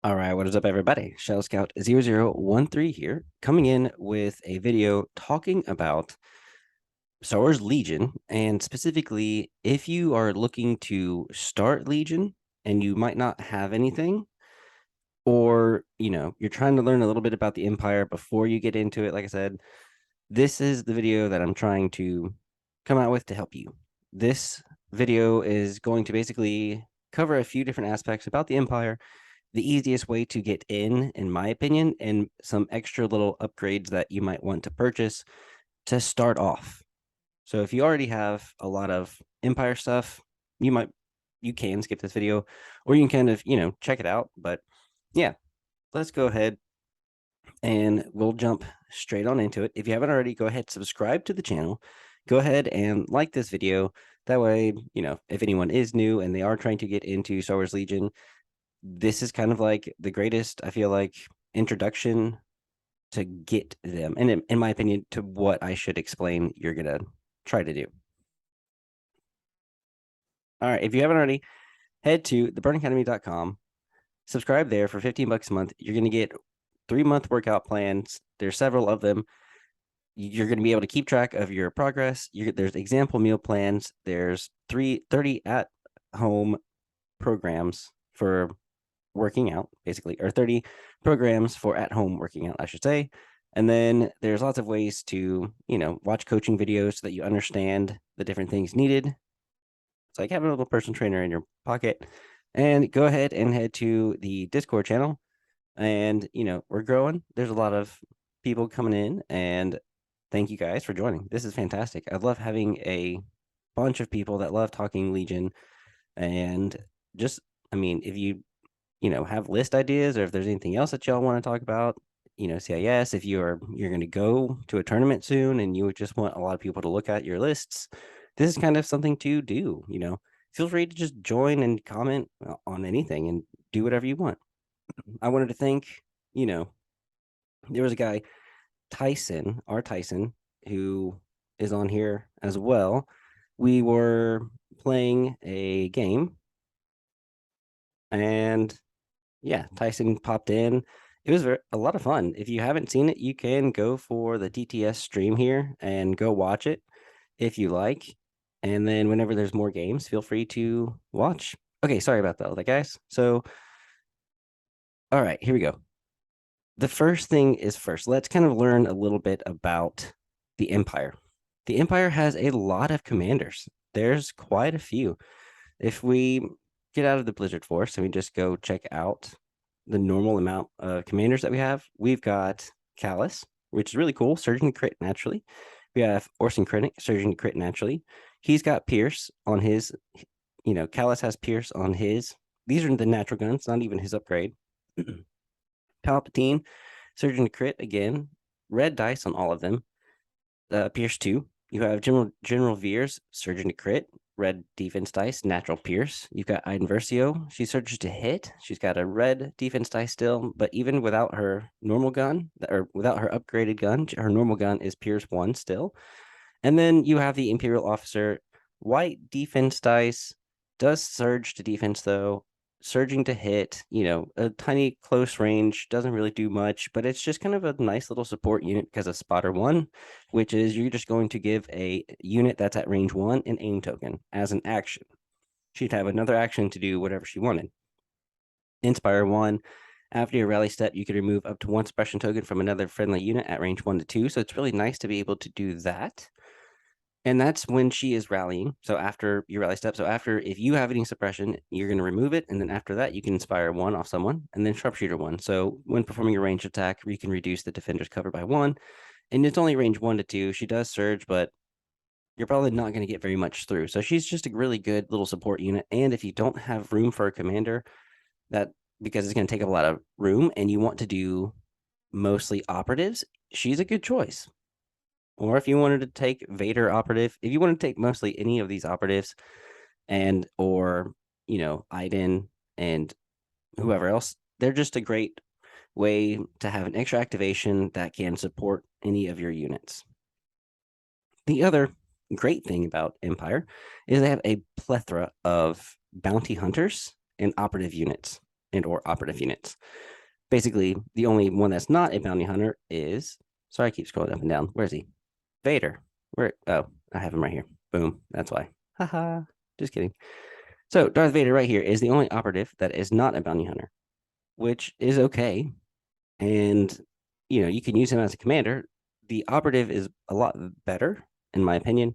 All right, what is up, everybody? Shell Scout 0013 here, coming in with a video talking about Star Wars Legion, and specifically, if you are looking to start Legion and you might not have anything, or you're trying to learn a little bit about the Empire before you get into it. Like I said, this is the video that I'm trying to come out with to help you. This video is going to basically cover a few different aspects about the Empire, the easiest way to get in my opinion, and some extra little upgrades that you might want to purchase to start off. So if you already have a lot of Empire stuff, you can skip this video, or you can kind of, check it out. But yeah, let's go ahead and we'll jump straight on into it. If you haven't already, go ahead, subscribe to the channel. Go ahead and like this video. That way, if anyone is new and they are trying to get into Star Wars Legion, this is kind of like the greatest, I feel like, introduction to get them, and in my opinion, to what I should explain you're going to try to do. All right, if you haven't already, head to theBurnAcademy.com, subscribe there for 15 bucks a month. You're going to get 3-month workout plans. There's several of them. You're going to be able to keep track of your progress. There's example meal plans. There's 30 at-home programs for working out, basically, or 30 programs for at-home working out, I should say. And then there's lots of ways to, watch coaching videos so that you understand the different things needed. It's like having a little personal trainer in your pocket. And go ahead and head to the Discord channel. And, we're growing. There's a lot of people coming in, and thank you guys for joining. This is fantastic. I love having a bunch of people that love talking Legion. And just, if you have list ideas, or if there's anything else that y'all want to talk about, CIS, if you're going to go to a tournament soon and you just want a lot of people to look at your lists, this is kind of something to do. Feel free to just join and comment on anything and do whatever you want. I wanted to thank, there was a guy, Tyson, who is on here as well. We were playing a game, and yeah, Tyson popped in. It was a lot of fun. If you haven't seen it, you can go for the DTS stream here and go watch it if you like. And then whenever there's more games, feel free to watch. Okay, sorry about that, guys. So, all right, here we go. The first thing is first. Let's kind of learn a little bit about the Empire. The Empire has a lot of commanders. There's quite a few. If we get out of the Blizzard Force and we just go check out the normal amount of commanders that we have, we've got Callus, which is really cool, surging to crit naturally. We have Orson Krennic, surging to crit naturally. He's got Pierce on his, Callus has Pierce on his. These are the natural guns, not even his upgrade. Palpatine, surging to crit again, red dice on all of them. Pierce 2. You have General Veers, surging to crit, red defense dice, natural pierce. You've got Iden Versio. She surges to hit. She's got a red defense dice still, but even without her normal gun, or without her upgraded gun, her normal gun is Pierce 1 still. And then you have the Imperial officer, white defense dice, does surge to defense though, surging to hit, a tiny close range, doesn't really do much, but it's just kind of a nice little support unit because of Spotter 1, which is you're just going to give a unit that's at range 1 an aim token as an action. She'd have another action to do whatever she wanted. Inspire 1, after your rally step, you can remove up to 1 suppression token from another friendly unit at range 1 to 2, so it's really nice to be able to do that. And that's when she is rallying. So after your rally step, if you have any suppression, you're going to remove it. And then after that, you can inspire 1 off someone and then sharpshooter 1. So when performing a ranged attack, you can reduce the defender's cover by 1. And it's only range 1 to 2. She does surge, but you're probably not going to get very much through. So she's just a really good little support unit. And if you don't have room for a commander, because it's going to take up a lot of room and you want to do mostly operatives, she's a good choice. Or if you wanted to take Vader operative, if you want to take mostly any of these operatives or Iden and whoever else, they're just a great way to have an extra activation that can support any of your units. The other great thing about Empire is they have a plethora of bounty hunters and operative units. and or operative units. Basically, the only one that's not a bounty hunter is, sorry, I keep scrolling up and down. Where's he? Vader. Where? Oh, I have him right here. Boom. That's why. Haha. Just kidding. So Darth Vader right here is the only operative that is not a bounty hunter, which is okay. And you can use him as a commander. The operative is a lot better, in my opinion.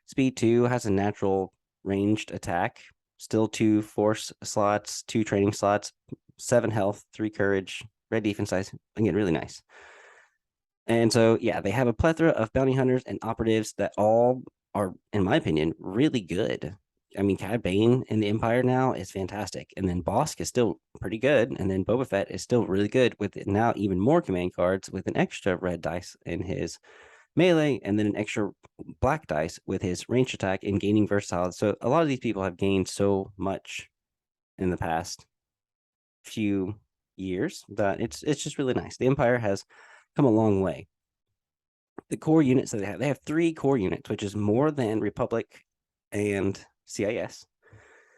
Speed 2 has a natural ranged attack, still 2 force slots, 2 training slots, 7 health, 3 courage, red defense size. Again, really nice. And so, yeah, they have a plethora of bounty hunters and operatives that all are, in my opinion, really good. I mean, Cad Bane in the Empire now is fantastic. And then Bosk is still pretty good. And then Boba Fett is still really good with now even more command cards with an extra red dice in his melee and then an extra black dice with his ranged attack and gaining versatility. So a lot of these people have gained so much in the past few years that it's just really nice. The Empire has come a long way. The core units that they have 3 core units, which is more than Republic and CIS.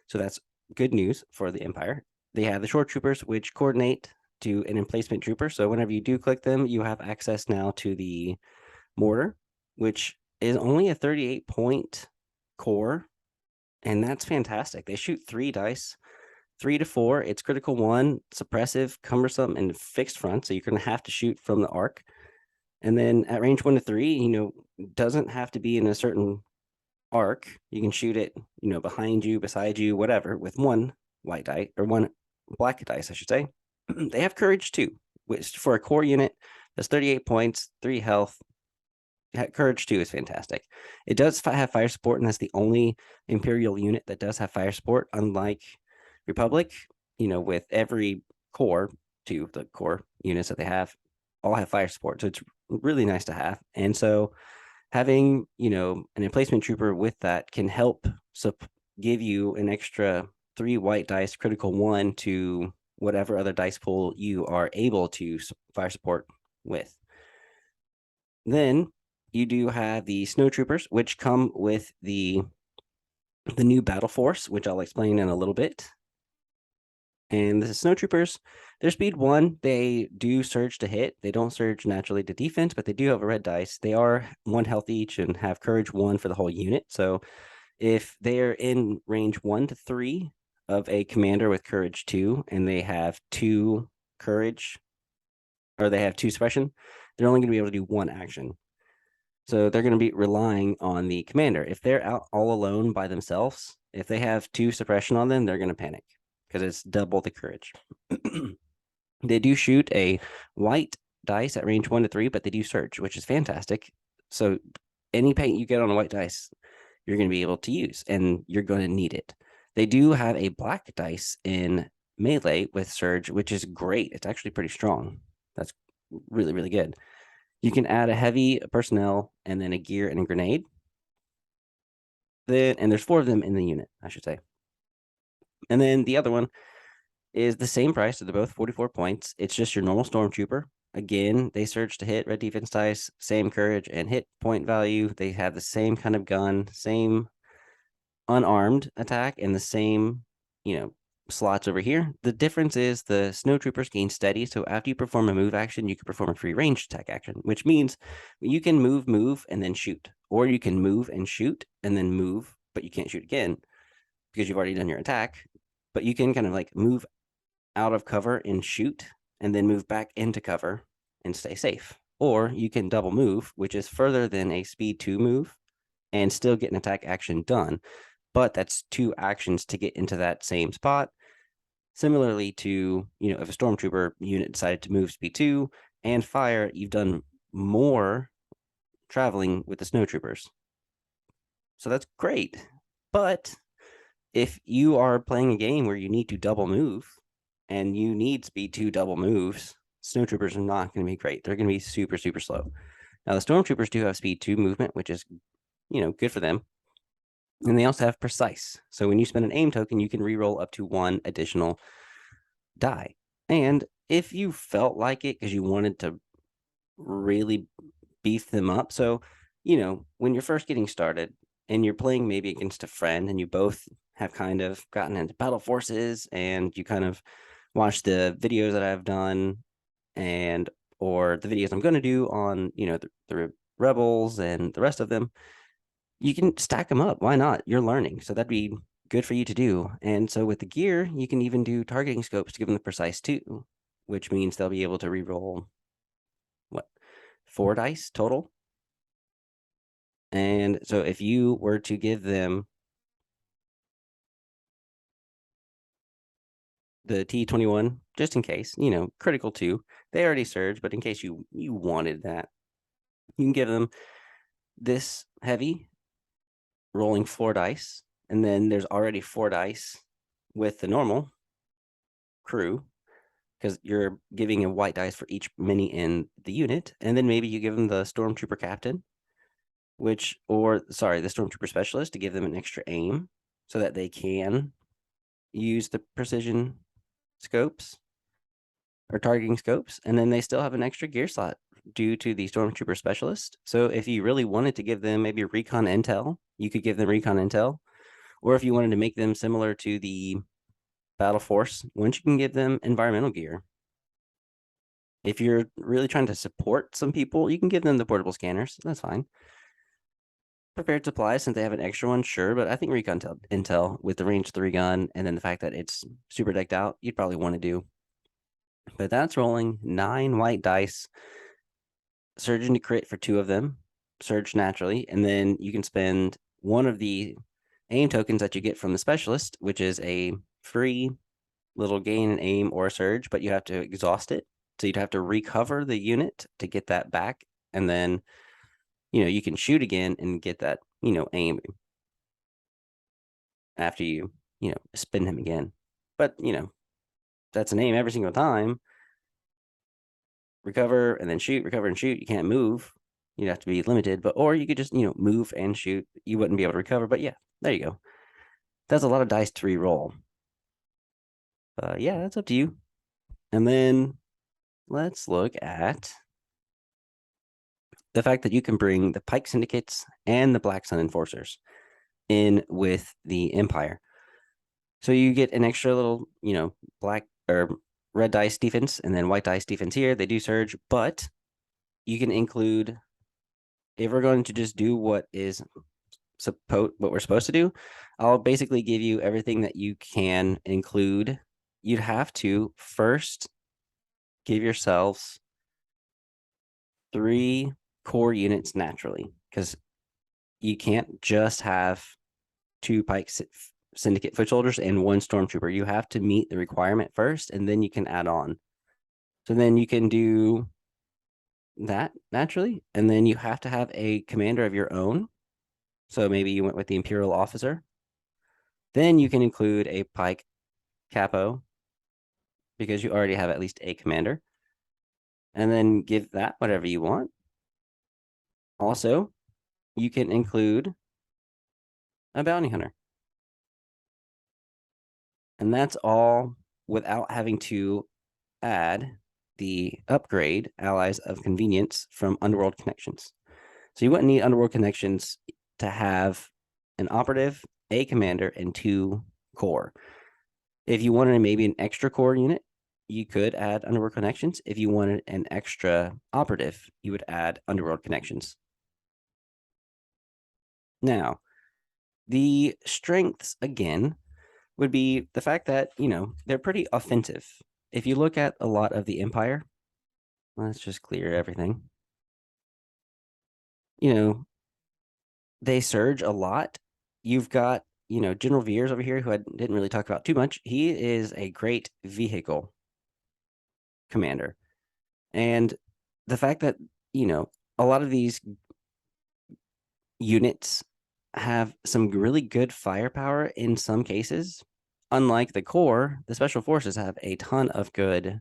So that's good news for the Empire. They have the short troopers, which coordinate to an emplacement trooper. So whenever you do click them, you have access now to the mortar, which is only a 38-point core, and that's fantastic. They shoot 3 dice, 3 to 4. It's critical 1, suppressive, cumbersome, and fixed front. So you're going to have to shoot from the arc. And then at range 1 to 3, doesn't have to be in a certain arc. You can shoot it, behind you, beside you, whatever, with 1 white die or 1 black dice, I should say. They have courage 2, which for a core unit, that's 38 points, 3 health. Courage 2 is fantastic. It does have fire support, and that's the only Imperial unit that does have fire support, unlike Republic, with every core, 2 of the core units that they have, all have fire support. So it's really nice to have. And so having, an emplacement trooper with that can help give you an extra 3 white dice, critical 1 to whatever other dice pool you are able to fire support with. Then you do have the snow troopers, which come with the new battle force, which I'll explain in a little bit. And the snow troopers, their speed 1, they do surge to hit. They don't surge naturally to defense, but they do have a red dice. They are 1 health each and have courage 1 for the whole unit. So if they're in range 1 to 3 of a commander with courage 2, and they have 2 courage, or they have 2 suppression, they're only going to be able to do 1 action. So they're going to be relying on the commander. If they're out all alone by themselves, if they have 2 suppression on them, they're going to panic because it's double the courage. They do shoot a white dice at range 1 to 3, but they do surge, which is fantastic. So any paint you get on a white dice, you're going to be able to use, and you're going to need it. They do have a black dice in melee with surge, which is great. It's actually pretty strong. That's really, really good. You can add a heavy personnel and then a gear and a grenade. And there's 4 of them in the unit, I should say. And then the other one is the same price. So they're both 44 points. It's just your normal stormtrooper. Again, they surge to hit, red defense dice, same courage and hit point value. They have the same kind of gun, same unarmed attack, and the same, slots over here. The difference is the snow troopers gain steady. So after you perform a move action, you can perform a free range attack action, which means you can move, and then shoot, or you can move and shoot and then move, but you can't shoot again because you've already done your attack. But you can kind of like move out of cover and shoot, and then move back into cover and stay safe. Or you can double move, which is further than a speed 2 move, and still get an attack action done. But that's 2 actions to get into that same spot. Similarly to, if a stormtrooper unit decided to move speed 2 and fire, you've done more traveling with the snow troopers. So that's great. But if you are playing a game where you need to double move and you need speed 2 double moves, snow troopers are not going to be great. They're going to be super, super slow. Now, the stormtroopers do have speed 2 movement, which is, good for them. And they also have precise. So when you spend an aim token, you can reroll up to 1 additional die. And if you felt like it because you wanted to really beef them up. So, when you're first getting started and you're playing maybe against a friend and you both have kind of gotten into battle forces and you kind of watch the videos that I've done and or the videos I'm going to do on, the rebels and the rest of them, you can stack them up. Why not? You're learning. So that'd be good for you to do. And so with the gear, you can even do targeting scopes to give them the precise 2, which means they'll be able to reroll what, 4 dice total. And so if you were to give them the T21, just in case, critical 2, they already surge, but in case you wanted that, you can give them this heavy rolling 4 dice, and then there's already 4 dice with the normal crew, because you're giving a white dice for each mini in the unit, and then maybe you give them the stormtrooper captain, the stormtrooper specialist, to give them an extra aim so that they can use the precision scopes or targeting scopes, and then they still have an extra gear slot due to the stormtrooper specialist. So if you really wanted to give them maybe recon intel, you could give them recon intel, or if you wanted to make them similar to the battle force, once you can give them environmental gear. If you're really trying to support some people, you can give them the portable scanners. That's fine. Prepared supplies, since they have an extra one, sure, but I think recon intel with the range 3 gun and then the fact that it's super decked out, you'd probably want to do. But that's rolling 9 white dice, surge into crit for 2 of them, surge naturally, and then you can spend one of the aim tokens that you get from the specialist, which is a free little gain an aim or a surge, but you have to exhaust it. So you'd have to recover the unit to get that back. And then, you can shoot again and get that, aim after you, spin him again. But, that's an aim every single time. Recover and then shoot, recover and shoot. You can't move. You'd have to be limited, or you could just, move and shoot. You wouldn't be able to recover, but yeah, there you go. That's a lot of dice to re-roll. Yeah, that's up to you. And then let's look at the fact that you can bring the Pike Syndicates and the Black Sun Enforcers in with the Empire. So you get an extra little, black or red dice defense and then white dice defense here. They do surge, but you can include, if we're going to just do what we're supposed to do, I'll basically give you everything that you can include. You'd have to first give yourselves 3 core units naturally, because you can't just have 2 Pike Syndicate foot soldiers and 1 stormtrooper. You have to meet the requirement first, and then you can add on. So then you can do that naturally, and then you have to have a commander of your own. So maybe you went with the Imperial officer. Then you can include a Pike capo, because you already have at least a commander, and then give that whatever you want. Also, you can include a bounty hunter. And that's all without having to add the upgrade Allies of Convenience from Underworld Connections. So you wouldn't need Underworld Connections to have an operative, a commander, and 2 core. If you wanted maybe an extra core unit, you could add Underworld Connections. If you wanted an extra operative, you would add Underworld Connections. Now, the strengths, again, would be the fact that, they're pretty offensive. If you look at a lot of the Empire, let's just clear everything. They surge a lot. You've got, General Veers over here, who I didn't really talk about too much. He is a great vehicle commander. And the fact that, a lot of these units have some really good firepower in some cases. Unlike the core, the special forces have a ton of good,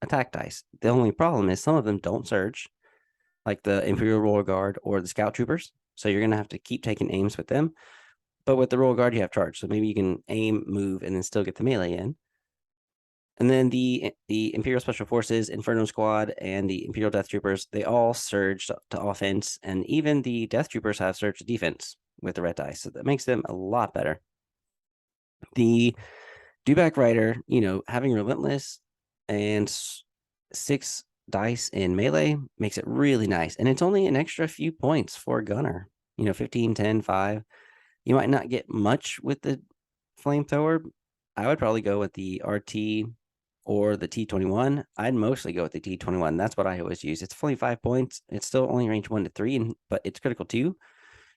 attack dice. The only problem is some of them don't surge, like the Imperial Royal Guard or the Scout Troopers. So you're going to have to keep taking aims with them. But with the Royal Guard, you have charge. So maybe you can aim, move, and then still get the melee in. And then the Imperial Special Forces, Inferno Squad, and the Imperial Death Troopers, they all surge to offense. And even the Death Troopers have surge to defense with the red dice. So that makes them a lot better. The Dewback Rider, having Relentless and 6 dice in melee makes it really nice. And it's only an extra few points for a gunner, 15, 10, 5. You might not get much with the flamethrower. I would probably go with the RT or the T21. I'd mostly go with the T21. That's what I always use. It's only 5 points. It's still only range 1 to 3, but it's critical 2.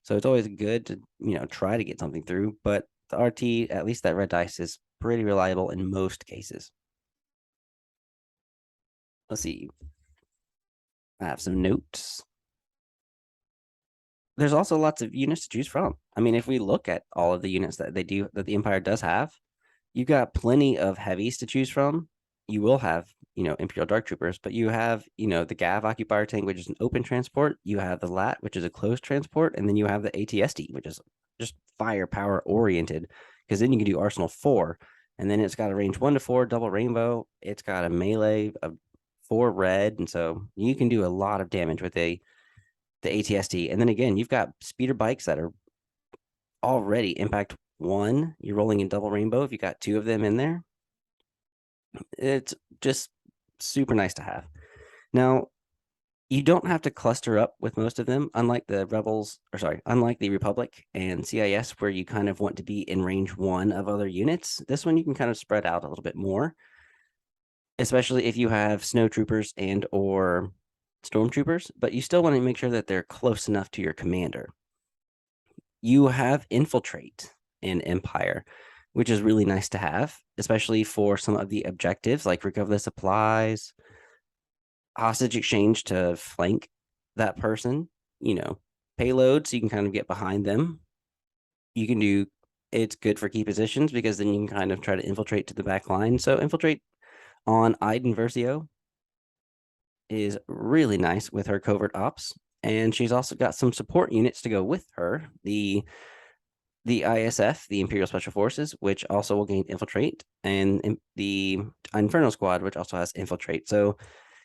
So it's always good to, try to get something through. But the RT, at least that red dice, is pretty reliable in most cases. Let's see. I have some notes. There's also lots of units to choose from. I mean, if we look at all of the units that the Empire does have, you've got plenty of heavies to choose from. You will have, Imperial Dark Troopers, but you have, the Gav Occupier Tank, which is an open transport. You have the LAT, which is a closed transport, and then you have the ATST, which is just firepower oriented, because then you can do Arsenal 4, and then it's got a range 1 to 4 double rainbow. It's got a melee of 4 red, and so you can do a lot of damage with the ATST. And then again, you've got speeder bikes that are already impact 1. You're rolling in double rainbow if you got 2 of them in there. It's just super nice to have. Now, you don't have to cluster up with most of them, unlike the Republic and CIS, where you kind of want to be in range 1 of other units. This one you can kind of spread out a little bit more, especially if you have snow troopers and or stormtroopers, but you still want to make sure that they're close enough to your commander. You have infiltrate in Empire, which is really nice to have, especially for some of the objectives like recover the supplies, hostage exchange to flank that person, payload, so you can kind of get behind them. You can do it's good for key positions because then you can kind of try to infiltrate to the back line. So infiltrate on Iden Versio is really nice with her covert ops, and she's also got some support units to go with her. The ISF, the Imperial Special Forces, which also will gain infiltrate, and the Inferno Squad, which also has infiltrate. So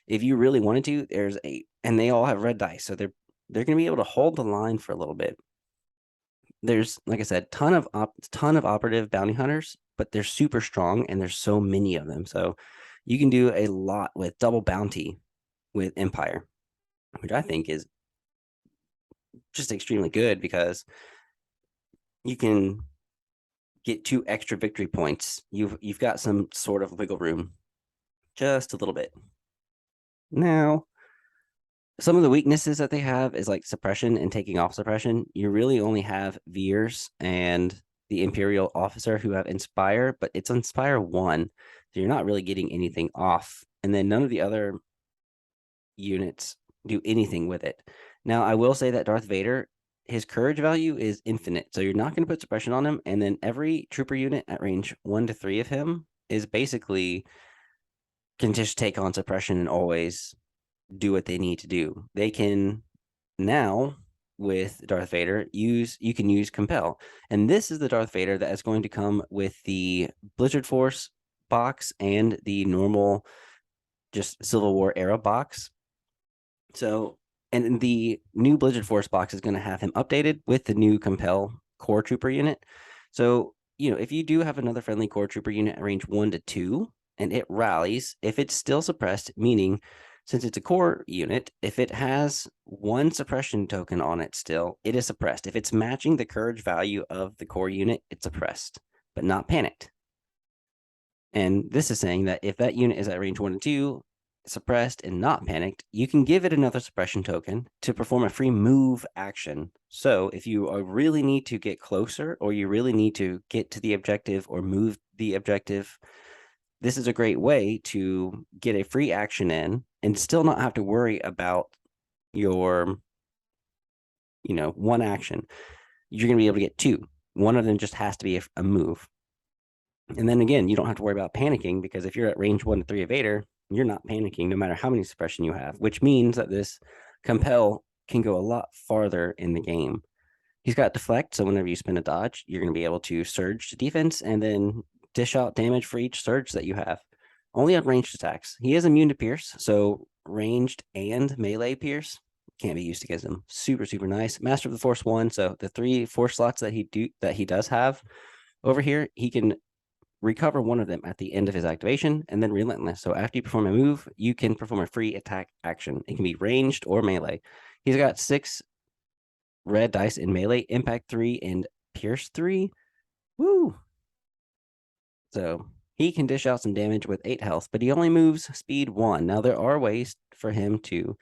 if you really wanted to, and they all have red dice, so they're going to be able to hold the line for a little bit. There's, like I said, ton of operative bounty hunters, but they're super strong, and there's so many of them. So you can do a lot with double bounty with Empire, which I think is just extremely good because you can get 2 extra victory points. You've got some sort of wiggle room, just a little bit. Now, some of the weaknesses that they have is like suppression and taking off suppression. You really only have Veers and the Imperial officer who have Inspire, but it's Inspire 1, so you're not really getting anything off. And then none of the other units do anything with it. Now, I will say that Darth Vader, his courage value is infinite, so you're not going to put suppression on him. And then every trooper unit at range 1 to 3 of him is basically can just take on suppression and always do what they need to do. They can now, with Darth Vader, you can use Compel. And this is the Darth Vader that is going to come with the Blizzard Force box and the normal just Civil War era box. So, and the new Blizzard Force box is going to have him updated with the new Compel Core Trooper unit. So, if you do have another friendly Core Trooper unit at range 1 to 2 and it rallies, if it's still suppressed, meaning since it's a core unit, if it has 1 suppression token on it still, it is suppressed. If it's matching the courage value of the core unit, it's suppressed, but not panicked. And this is saying that if that unit is at range 1 to 2, suppressed and not panicked, you can give it another suppression token to perform a free move action. So if you really need to get closer, or you really need to get to the objective or move the objective, this is a great way to get a free action in and still not have to worry about your, 1 action. You're going to be able to get 2. One of them just has to be a move. And then again, you don't have to worry about panicking, because if you're at range 1 to 3 of Vader, you're not panicking no matter how many suppression you have, which means that this Compel can go a lot farther in the game. He's got deflect, so whenever you spin a dodge, you're going to be able to surge to defense and then dish out damage for each surge that you have. Only on ranged attacks. He is immune to pierce, so ranged and melee pierce can't be used against him. Super, super nice. Master of the Force 1, so the 3 force slots that he does have over here, he can recover one of them at the end of his activation, and then Relentless. So after you perform a move, you can perform a free attack action. It can be ranged or melee. He's got 6 red dice in melee, impact 3, and pierce 3. Woo! So he can dish out some damage with 8 health, but he only moves speed 1. Now, there are ways for him to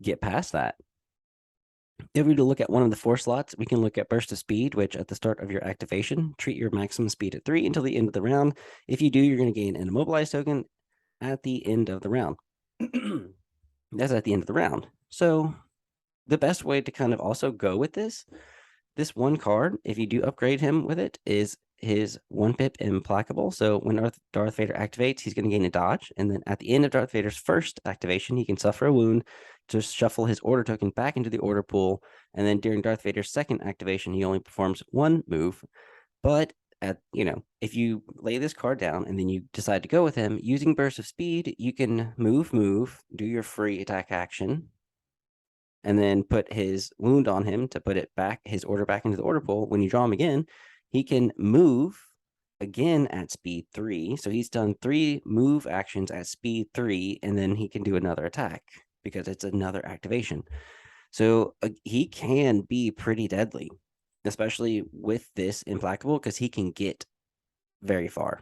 get past that. If we look at one of the 4 slots, we can look at Burst of Speed, which at the start of your activation, treat your maximum speed at 3 until the end of the round. If you do, you're going to gain an Immobilize token at the end of the round. That's at the end of the round. So the best way to kind of also go with this one card, if you do upgrade him with it, is his 1-pip Implacable. So when Darth Vader activates, he's going to gain a dodge. And then at the end of Darth Vader's first activation, he can suffer a wound to shuffle his order token back into the order pool. And then during Darth Vader's second activation, he only performs 1 move. But if you lay this card down and then you decide to go with him, using Burst of Speed, you can move, do your free attack action, and then put his wound on him to put it back, his order back into the order pool. When you draw him again, he can move again at speed 3. So he's done 3 move actions at speed 3, and then he can do another attack because it's another activation. So he can be pretty deadly, especially with this Implacable, because he can get very far.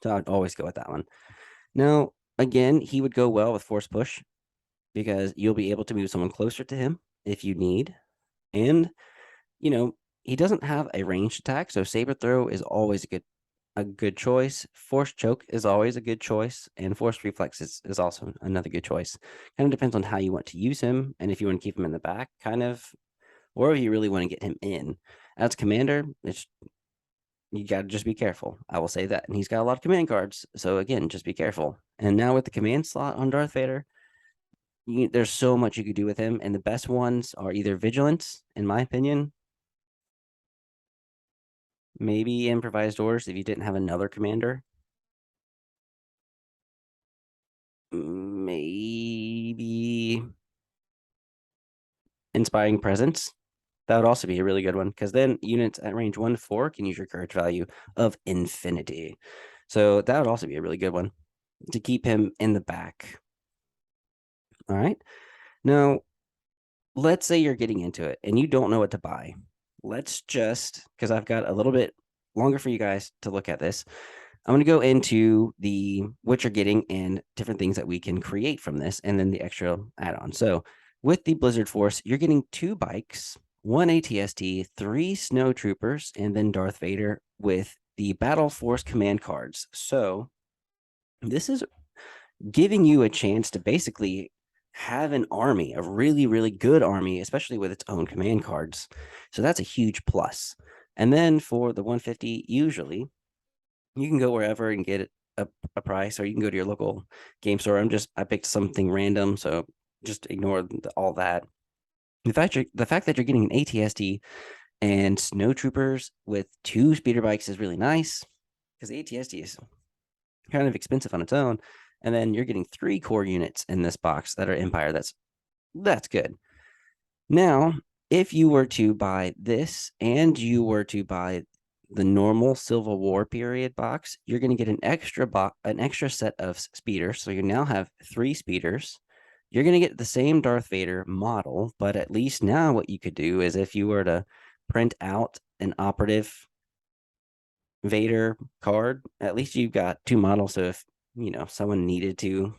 So I'd always go with that one. Now, again, he would go well with Force Push because you'll be able to move someone closer to him if you need. And, he doesn't have a ranged attack, so Saber Throw is always a good choice. Force Choke is always a good choice, and Force Reflex is also another good choice. Kind of depends on how you want to use him, and if you want to keep him in the back, kind of, or if you really want to get him in. As Commander, you got to just be careful. I will say that. And he's got a lot of command cards, so again, just be careful. And now with the command slot on Darth Vader, there's so much you could do with him, and the best ones are either Vigilance, in my opinion, maybe Improvised Orders if you didn't have another commander, maybe Inspiring Presence. That would also be a really good one, because then units at range 1 to 4 can use your courage value of infinity. So that would also be a really good one to keep him in the back. All right. Now, let's say you're getting into it and you don't know what to buy. Let's just, because I've got a little bit longer for you guys to look at this, I'm going to go into what you're getting and different things that we can create from this, and then the extra add-on. So with the Blizzard Force, you're getting 2 bikes, 1 ATST, 3 Snow Troopers, and then Darth Vader with the Battle Force command cards. So this is giving you a chance to basically have an army, a really, really good army, especially with its own command cards. So that's a huge plus. And then for the 150, usually you can go wherever and get a price, or you can go to your local game store. I picked something random, so just ignore all that. The fact that you're getting an ATST and Snow Troopers with 2 speeder bikes is really nice, because the ATST is kind of expensive on its own, and then you're getting 3 core units in this box that are Empire. That's good. Now, if you were to buy this and you were to buy the normal Civil War period box, you're going to get an extra set of speeders. So you now have 3 speeders. You're going to get the same Darth Vader model, but at least now what you could do is, if you were to print out an operative Vader card, at least you've got 2 models. So if, someone needed to,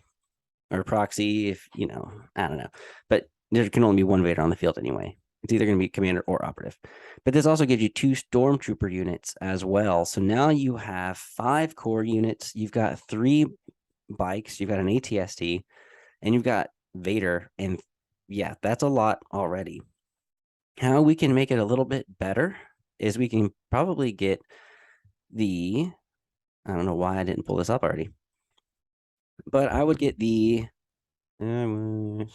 or proxy, if, I don't know, but there can only be 1 Vader on the field anyway. It's either going to be commander or operative. But this also gives you 2 stormtrooper units as well. So now you have 5 core units. You've got 3 bikes. You've got an ATST, and you've got Vader. And yeah, that's a lot already. How we can make it a little bit better is we can probably get I don't know why I didn't pull this up already, but I would get the engine.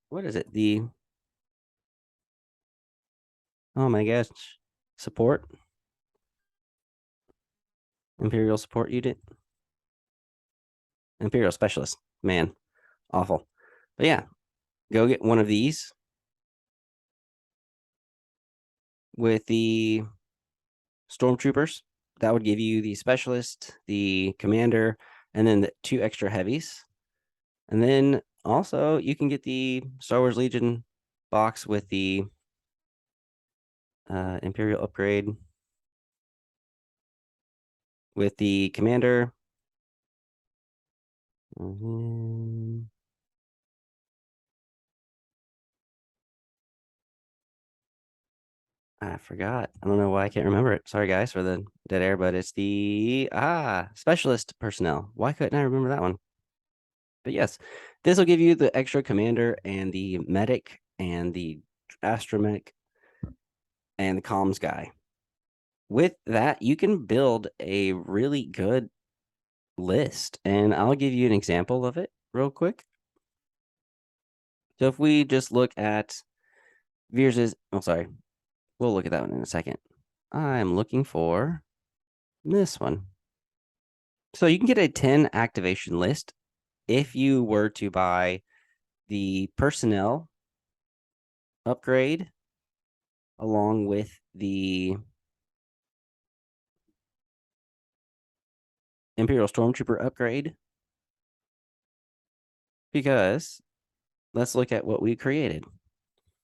What is it? Oh my gosh, support, Imperial support unit, Imperial specialist. Man, awful. But yeah, go get one of these with the stormtroopers. That would give you the specialist, the commander, and then the 2 extra heavies. And then also you can get the Star Wars Legion box with the Imperial upgrade with the commander. I forgot. I don't know why I can't remember it. Sorry, guys, for the dead air, but it's the specialist personnel. Why couldn't I remember that one? But yes, this will give you the extra commander and the medic and the astromech and the comms guy. With that, you can build a really good list, and I'll give you an example of it real quick. So if we just look at Veers's, oh, sorry, we'll look at that one in a second. I'm looking for this one. So you can get a 10 activation list if you were to buy the personnel upgrade along with the Imperial Stormtrooper upgrade. Because let's look at what we created.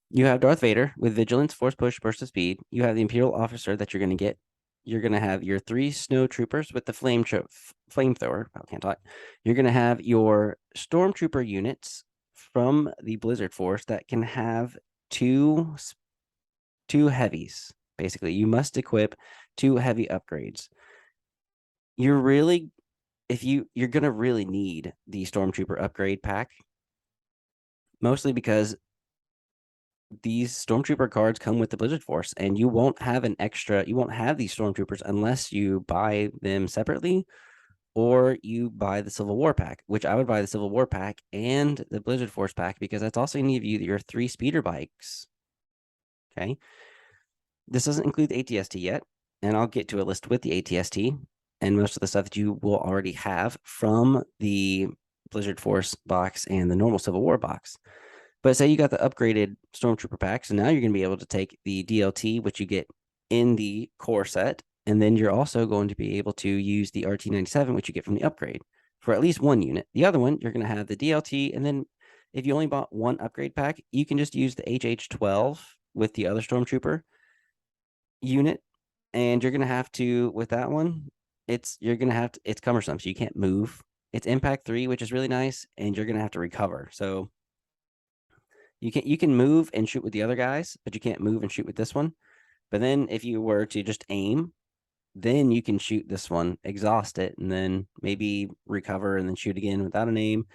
You have Darth Vader with Vigilance, Force Push, Burst of Speed. You have the Imperial Officer that you're going to get. You're going to have your 3 Snow Troopers with the flamethrower. I can't talk. You're going to have your Stormtrooper units from the Blizzard Force that can have two heavies. Basically, you must equip 2 heavy upgrades. You're really, you're going to really need the Stormtrooper upgrade pack, mostly because these Stormtrooper cards come with the Blizzard Force, and you won't have these Stormtroopers unless you buy them separately or you buy the Civil War pack, which I would buy the Civil War pack and the Blizzard Force pack because that's also going to give you your 3 speeder bikes. Okay. This doesn't include the ATST yet, and I'll get to a list with the ATST and most of the stuff that you will already have from the Blizzard Force box and the normal Civil War box. But say you got the upgraded Stormtrooper pack, so now you're going to be able to take the DLT, which you get in the core set, and then you're also going to be able to use the RT-97, which you get from the upgrade, for at least one unit. The other one, you're going to have the DLT, and then if you only bought one upgrade pack, you can just use the HH-12 with the other Stormtrooper unit, and you're going to have to, with that one, it's cumbersome, so you can't move. It's Impact 3, which is really nice, and you're going to have to recover. So you can move and shoot with the other guys, but you can't move and shoot with this one. But then if you were to just aim, then you can shoot this one, exhaust it, and then maybe recover and then shoot again without an aim.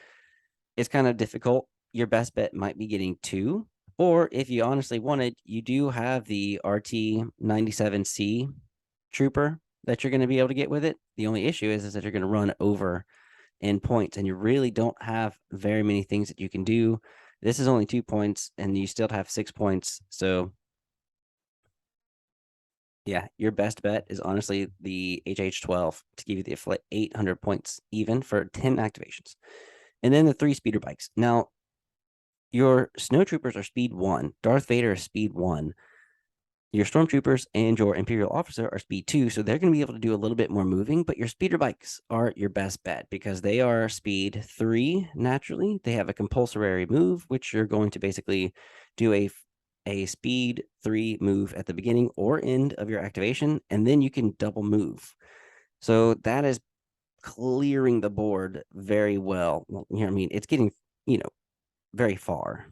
It's kind of difficult. Your best bet might be getting 2. Or if you honestly wanted, you do have the RT-97C trooper that you're going to be able to get with it. The only issue is that you're going to run over in points, and you really don't have very many things that you can do. This is only 2 points, and you still have 6 points. So, yeah, your best bet is honestly the HH-12 to give you the 800 points even for 10 activations. And then the 3 speeder bikes. Now, your snowtroopers are speed 1. Darth Vader is speed 1. Your stormtroopers and your Imperial officer are speed 2, so they're going to be able to do a little bit more moving, but your speeder bikes are your best bet because they are speed 3 naturally. They have a compulsory move, which you're going to basically do a speed 3 move at the beginning or end of your activation, and then you can double move. So that is clearing the board very well. Well, you know what I mean? It's getting, very far.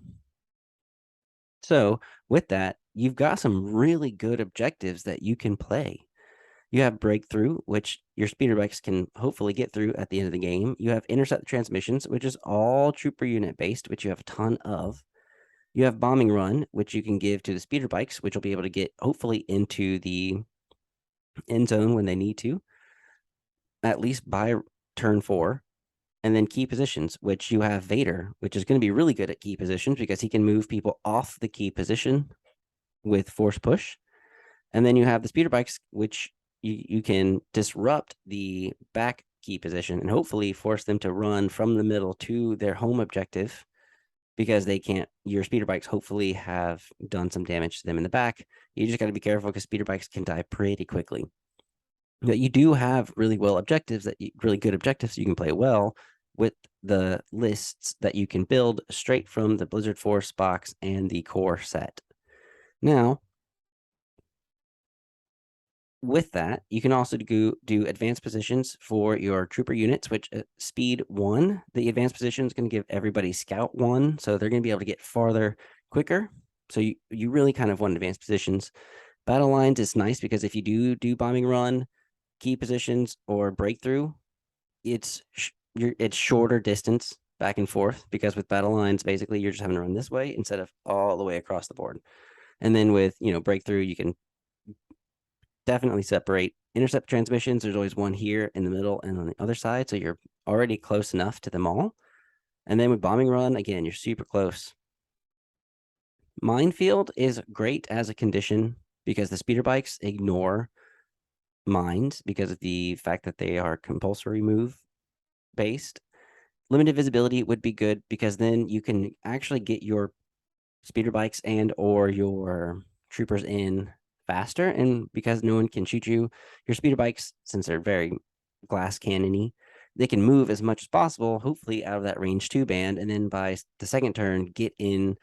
So with that, you've got some really good objectives that you can play. You have breakthrough, which your speeder bikes can hopefully get through at the end of the game. You have intercept transmissions, which is all trooper unit based, which you have a ton of. You have bombing run, which you can give to the speeder bikes, which will be able to get hopefully into the end zone when they need to, at least by turn 4. And then key positions, which you have Vader, which is going to be really good at key positions because he can move people off the key position with force push. And then you have the speeder bikes, which you can disrupt the back key position and hopefully force them to run from the middle to their home objective because they can't, your speeder bikes hopefully have done some damage to them in the back. You just got to be careful because speeder bikes can die pretty quickly. But you do have really good objectives you can play well with the lists that you can build straight from the Blizzard Force box and the core set. Now, with that, you can also do advanced positions for your trooper units, which speed 1, the advanced position is going to give everybody scout 1, so they're going to be able to get farther quicker. So you really kind of want advanced positions. Battle lines is nice because if you do bombing run, key positions, or breakthrough, it's shorter distance back and forth, because with battle lines, basically you're just having to run this way instead of all the way across the board. And then with breakthrough, you can definitely separate intercept transmissions. There's always one here in the middle and on the other side, so you're already close enough to them all. And then with bombing run, again, you're super close. Minefield is great as a condition because the speeder bikes ignore mines because of the fact that they are compulsory move based. Limited visibility would be good because then you can actually get your speeder bikes and or your troopers in faster, and because no one can shoot you, your speeder bikes, since they're very glass cannony, they can move as much as possible, hopefully out of that range 2 band, and then by the second turn get in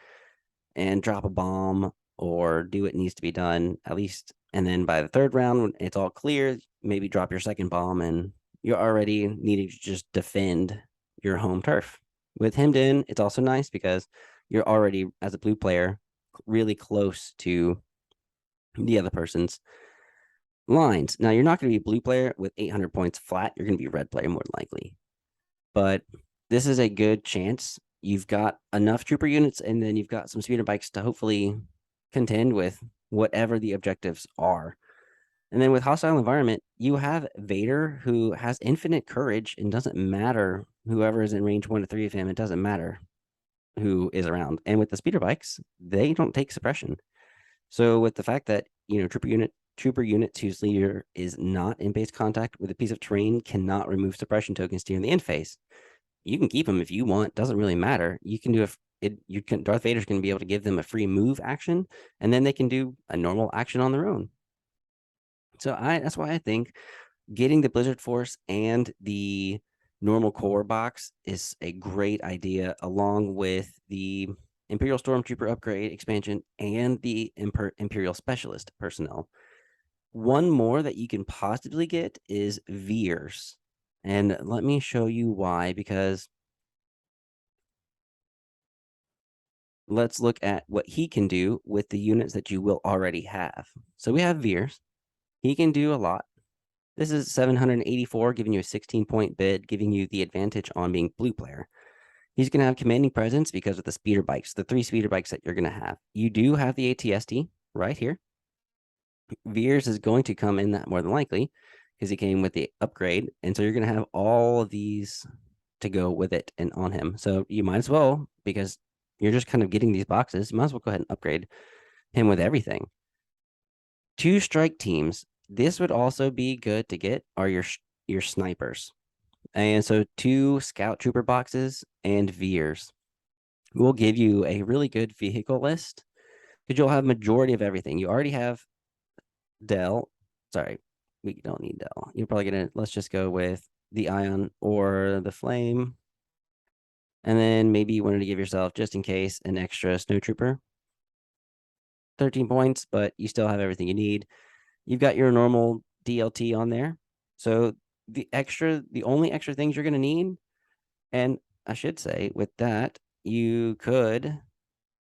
and drop a bomb or do what needs to be done at least. And then by the third round, when it's all clear, maybe drop your second bomb and you're already needing to just defend your home turf. With hemmed in, it's also nice because you're already, as a blue player, really close to the other person's lines. Now, you're not going to be a blue player with 800 points flat. You're going to be a red player more than likely. But this is a good chance. You've got enough trooper units, and then you've got some speeder bikes to hopefully contend with whatever the objectives are. And then with hostile environment, you have Vader, who has infinite courage, and doesn't matter whoever is in range 1 to 3 of him. It doesn't matter who is around. And with the speeder bikes, they don't take suppression. So with the fact that trooper units whose leader is not in base contact with a piece of terrain cannot remove suppression tokens during the end phase, you can keep them if you want. Doesn't really matter. You can do Darth Vader's going to be able to give them a free move action, and then they can do a normal action on their own. So that's why I think getting the Blizzard Force and the normal core box is a great idea, along with the Imperial Stormtrooper upgrade expansion and the Imperial Specialist personnel. One more that you can possibly get is Veers. And let me show you why, because let's look at what he can do with the units that you will already have. So we have Veers. He can do a lot. This is 784, giving you a 16-point bid, giving you the advantage on being blue player. He's going to have commanding presence because of the speeder bikes, the 3 speeder bikes that you're going to have. You do have the ATST right here. Veers is going to come in that more than likely because he came with the upgrade. And so you're going to have all of these to go with it and on him. So you might as well, because you're just kind of getting these boxes, you might as well go ahead and upgrade him with everything. 2 strike teams. This would also be good to get are your snipers. And so 2 scout trooper boxes and Veers will give you a really good vehicle list because you'll have majority of everything. You already have Dell. Sorry, we don't need Dell. You're probably going to, let's just go with the Ion or the Flame. And then maybe you wanted to give yourself, just in case, an extra snow trooper. 13 points, but you still have everything you need. You've got your normal DLT on there. So the only extra things you're going to need, and I should say with that, you could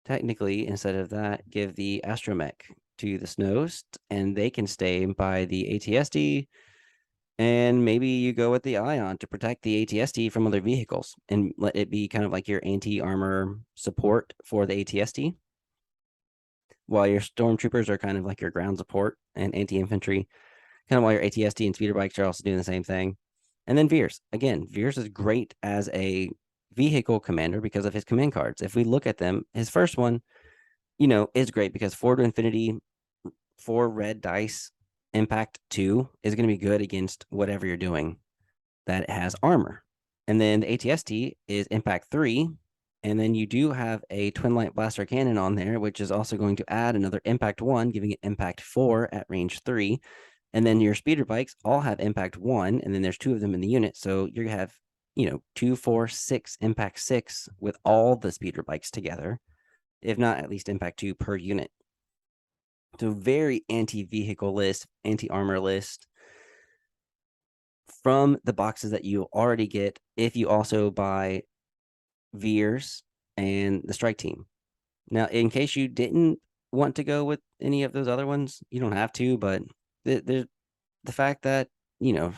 technically, instead of that, give the astromech to the snows, and they can stay by the ATSD, and maybe you go with the Ion to protect the ATSD from other vehicles and let it be kind of like your anti-armor support for the ATSD, while your stormtroopers are kind of like your ground support and anti-infantry, kind of while your ATSD and speeder bikes are also doing the same thing. And then Veers. Again, Veers is great as a vehicle commander because of his command cards. If we look at them, his first one, is great because 4 to Infinity, 4 red dice, impact 2 is going to be good against whatever you're doing that has armor. And then the ATST is impact 3, And then you do have a Twin Light Blaster Cannon on there, which is also going to add another Impact 1, giving it Impact 4 at range 3. And then your speeder bikes all have Impact 1, and then there's 2 of them in the unit. So you have, 2, 4, 6, Impact 6 with all the speeder bikes together, if not at least Impact 2 per unit. So very anti-vehicle list, anti-armor list from the boxes that you already get if you also buy Veers and the Strike Team. Now, in case you didn't want to go with any of those other ones, you don't have to, but the fact that,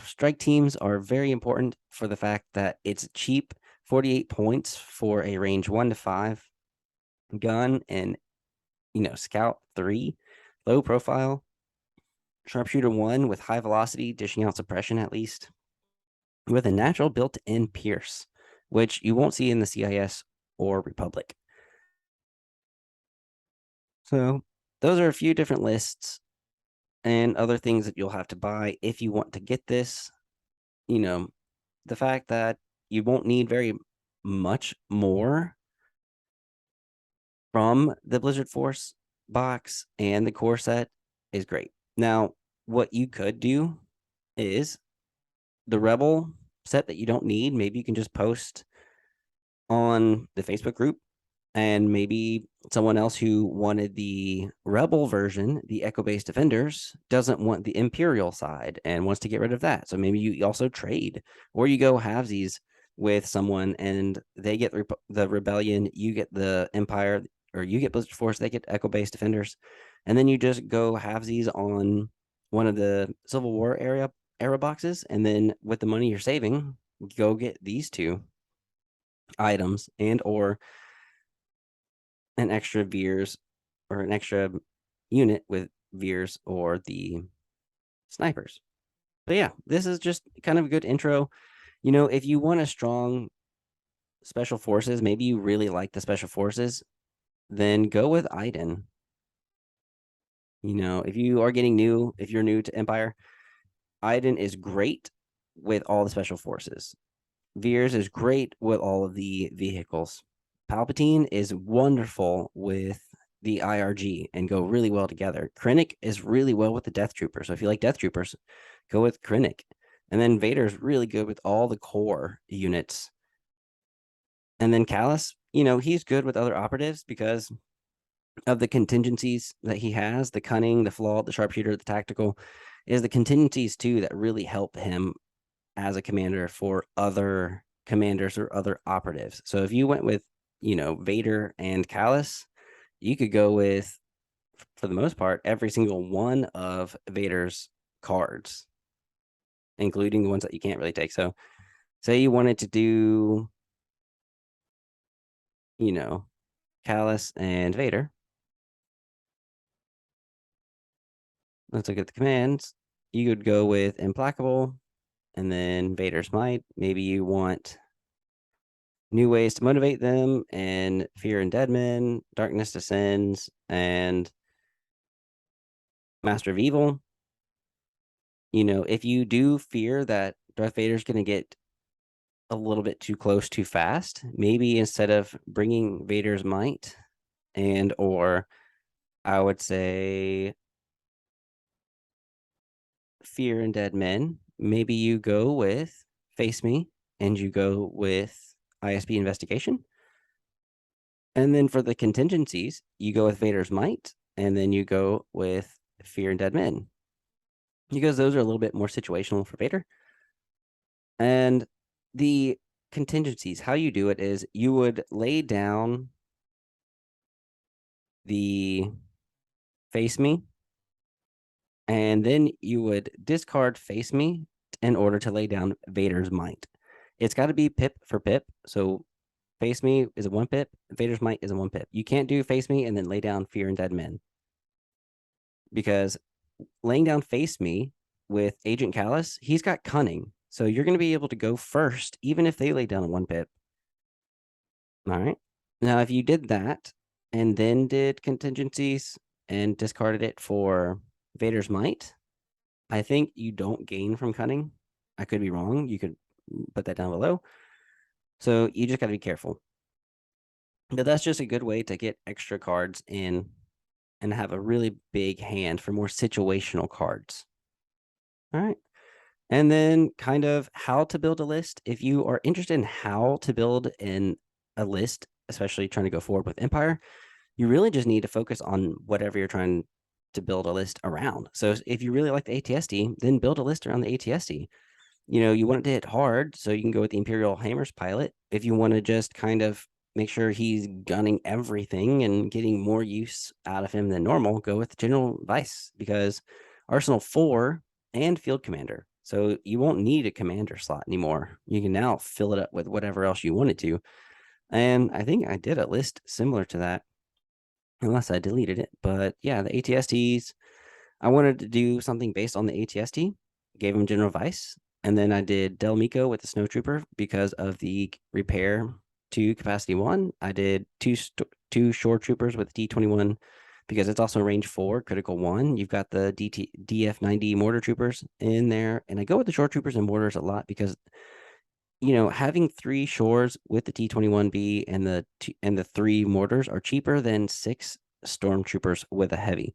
strike teams are very important for the fact that it's cheap, 48 points for a range 1 to 5 gun, and, scout 3, low profile, sharpshooter 1 with high velocity, dishing out suppression at least, with a natural built-in pierce, which you won't see in the CIS or Republic. So those are a few different lists and other things that you'll have to buy if you want to get this. The fact that you won't need very much more from the Blizzard Force box and the core set is great. Now, what you could do is the Rebel set that you don't need, maybe you can just post on the Facebook group, and maybe someone else who wanted the Rebel version, the Echo-based Defenders, doesn't want the Imperial side and wants to get rid of that. So maybe you also trade, or you go halvesies with someone and they get the Rebellion, you get the Empire, or you get Blizzard Force, they get Echo-based Defenders, and then you just go halvesies on one of the Civil War era boxes, and then with the money you're saving, go get these 2 items and or an extra Veers or an extra unit with Veers or the snipers. But yeah, this is just kind of a good intro. If you want a strong special forces, maybe you really like the special forces, then go with Iden. If you are getting new, if you're new to Empire, Iden is great with all the special forces. Veers is great with all of the vehicles. Palpatine is wonderful with the IRG and go really well together. Krennic is really well with the Death Trooper. So if you like Death Troopers, go with Krennic. And then Vader's really good with all the core units. And then Callus, he's good with other operatives because of the contingencies that he has, the cunning, the flaw, the sharpshooter, the tactical, is the contingencies too that really help him as a commander for other commanders or other operatives. So if you went with, Vader and Callus, you could go with, for the most part, every single one of Vader's cards, including the ones that you can't really take. So say you wanted to do, Callus and Vader. Let's look at the commands. You could go with Implacable and then Vader's Might. Maybe you want new ways to motivate them and Fear and Dead Men, Darkness Descends, and Master of Evil. If you do fear that Darth Vader's going to get a little bit too close too fast, maybe instead of bringing Vader's Might and or I would say Fear and Dead Men, maybe you go with Face Me and you go with ISB Investigation. And then for the contingencies, you go with Vader's Might, and then you go with Fear and Dead Men, because those are a little bit more situational for Vader. And the contingencies, how you do it is you would lay down the Face Me, and then you would discard Face Me in order to lay down Vader's Might. It's got to be pip for pip. So Face Me is a 1 pip, Vader's Might is a 1 pip. You can't do Face Me and then lay down Fear and Dead Men, because laying down Face Me with Agent Callus, he's got cunning. So you're going to be able to go first, even if they lay down a 1 pip. All right. Now, if you did that and then did contingencies and discarded it for Vader's Might, I think you don't gain from cunning. I could be wrong. You could put that down below. So you just got to be careful. But that's just a good way to get extra cards in and have a really big hand for more situational cards. All right. And then kind of how to build a list. If you are interested in how to build in a list, especially trying to go forward with Empire, you really just need to focus on whatever you're trying to build a list around. So if you really like the ATSD, then build a list around the ATSD. You want it to hit hard, so you can go with the Imperial Hammers pilot. If you want to just kind of make sure he's gunning everything and getting more use out of him than normal, go with General Vice, because Arsenal 4 and Field Commander. So you won't need a commander slot anymore. You can now fill it up with whatever else you wanted to. And I think I did a list similar to that, unless I deleted it. But yeah, the ATSTs, I wanted to do something based on the ATST, gave him General Vice, and then I did Del Mico with the Snowtrooper because of the repair to capacity 1. I did two Shore Troopers with D21 because it's also range 4, critical 1. You've got the DF90 Mortar Troopers in there, and I go with the Shore Troopers and Mortars a lot because having 3 Shores with the T21B and the 3 Mortars are cheaper than 6 Stormtroopers with a heavy.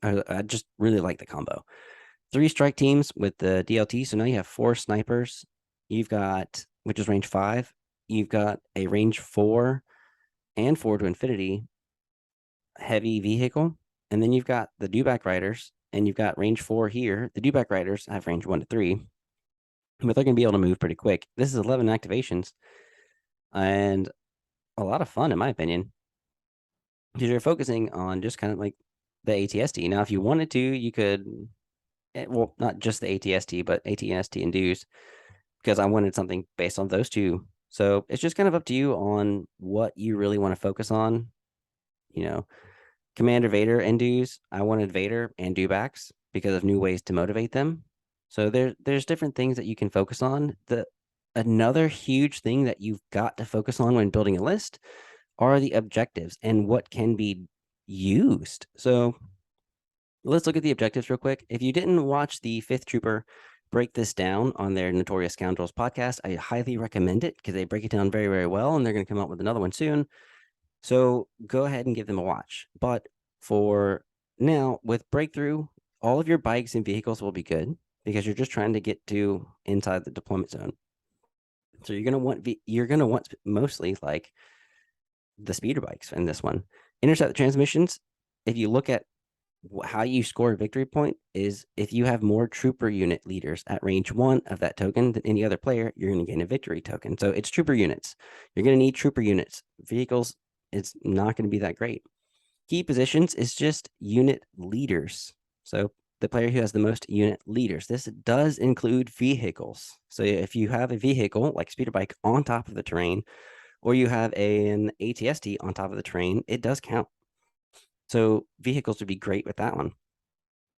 I just really like the combo. 3 strike teams with the DLT. So now you have 4 snipers. You've got, which is range 5. You've got a range 4 and 4 to infinity heavy vehicle. And then you've got the Dewback Riders, and you've got range 4 here. The Dewback Riders have range 1 to 3, but they're going to be able to move pretty quick. This is 11 activations and a lot of fun, in my opinion, because you're focusing on just kind of like the ATST. Now, if you wanted to, you could, well, not just the ATST, but ATST and dues, because I wanted something based on those two. So it's just kind of up to you on what you really want to focus on. Commander Vader and dues. I wanted Vader and dewbacks because of new ways to motivate them. So there's different things that you can focus on. Another huge thing that you've got to focus on when building a list are the objectives and what can be used. So let's look at the objectives real quick. If you didn't watch the 5th Trooper break this down on their Notorious Scoundrels podcast, I highly recommend it because they break it down very, very well, and they're going to come out with another one soon. So go ahead and give them a watch. But for now, with Breakthrough, all of your bikes and vehicles will be good because you're just trying to get to inside the deployment zone. So you're gonna want mostly like the speeder bikes in this one. Intercept the transmissions. If you look at how you score a victory point is if you have more trooper unit leaders at range 1 of that token than any other player, you're going to gain a victory token. So it's trooper units. You're going to need trooper units. Vehicles, it's not going to be that great. Key positions is just unit leaders. So the player who has the most unit leaders. This does include vehicles. So if you have a vehicle like speeder bike on top of the terrain, or you have an ATST on top of the terrain, it does count. So vehicles would be great with that one.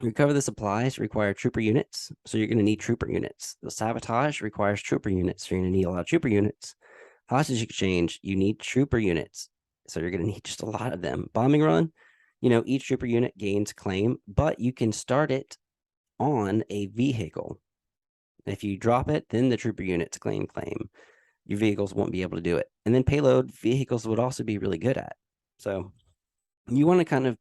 Recover the supplies require trooper units, so you're going to need trooper units. The sabotage requires trooper units, so you're going to need a lot of trooper units. Hostage exchange, you need trooper units, so you're going to need just a lot of them. Bombing run, each trooper unit gains claim, but you can start it on a vehicle. If you drop it, then the trooper units gain claim. Your vehicles won't be able to do it. And then payload, vehicles would also be really good at. So you want to kind of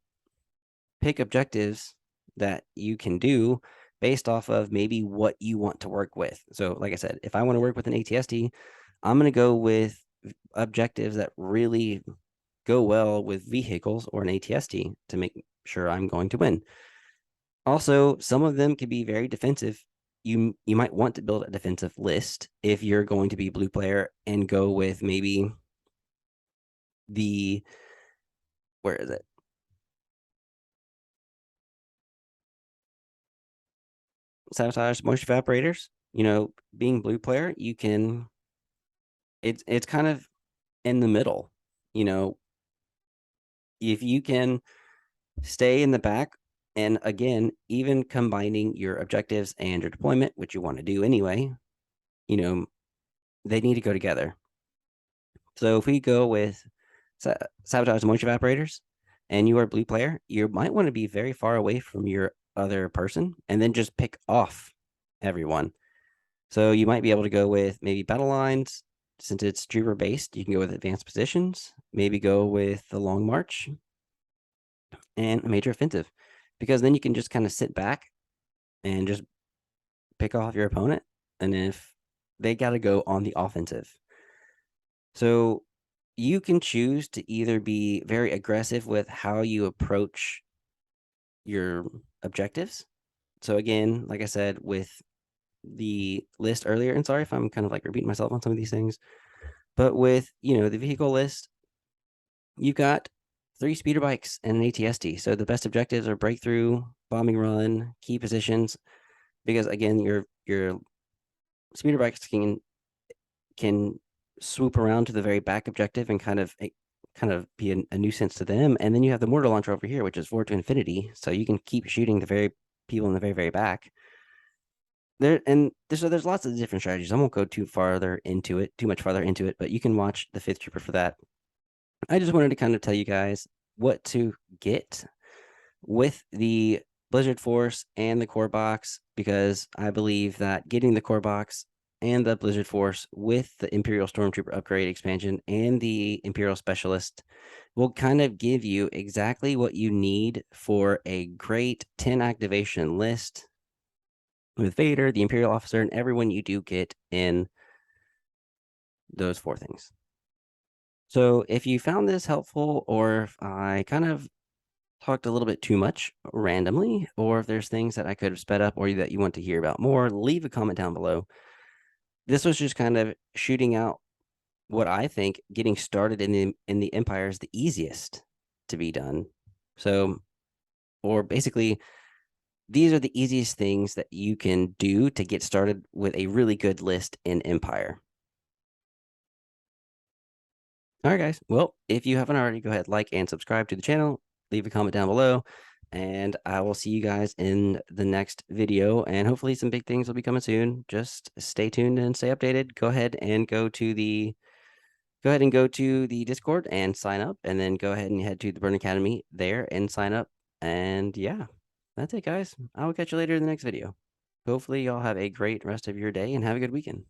pick objectives that you can do based off of maybe what you want to work with. So like I said, if I want to work with an ATST, I'm going to go with objectives that really go well with vehicles or an ATST to make sure I'm going to win. Also, some of them can be very defensive. You might want to build a defensive list if you're going to be blue player and go with maybe where is it? Sabotage moisture evaporators. Being blue player, you can it's kind of in the middle. If you can stay in the back, and again, even combining your objectives and your deployment, which you want to do anyway, they need to go together. So if we go with sabotage moisture evaporators and you are a blue player, you might want to be very far away from your other person and then just pick off everyone. So you might be able to go with maybe battle lines, since it's trooper based, you can go with advanced positions, maybe go with the long march and a major offensive, because then you can just kind of sit back and just pick off your opponent. And if they got to go on the offensive, so you can choose to either be very aggressive with how you approach your objectives. So again, like I said, with the list earlier, and sorry if I'm kind of like repeating myself on some of these things, but with, the vehicle list, you've got 3 speeder bikes and an ATST. So the best objectives are breakthrough, bombing run, key positions, because again, your speeder bikes can swoop around to the very back objective and kind of be a nuisance to them. And then you have the mortar launcher over here, which is forward to infinity, so you can keep shooting the very people in the very, very back. So there's lots of different strategies. I won't go too much farther into it, but you can watch the Fifth Trooper for that. I just wanted to kind of tell you guys what to get with the Blizzard Force and the core box, because I believe that getting the core box and the Blizzard Force with the Imperial Stormtrooper upgrade expansion and the Imperial Specialist will kind of give you exactly what you need for a great 10 activation list with Vader, the Imperial officer, and everyone you do get in those 4 things. So if you found this helpful, or if I kind of talked a little bit too much randomly, or if there's things that I could have sped up or that you want to hear about more, leave a comment down below. This was just kind of shooting out what I think getting started in the Empire is the easiest to be done. So, or basically, these are the easiest things that you can do to get started with a really good list in Empire. All right, guys. Well, if you haven't already, go ahead, like and subscribe to the channel. Leave a comment down below, and I will see you guys in the next video. And hopefully some big things will be coming soon. Just stay tuned and stay updated. Go ahead and go to the Discord and sign up, and then go ahead and head to the Burn Academy there and sign up. And yeah, that's it, guys. I will catch you later in the next video. Hopefully y'all have a great rest of your day and have a good weekend.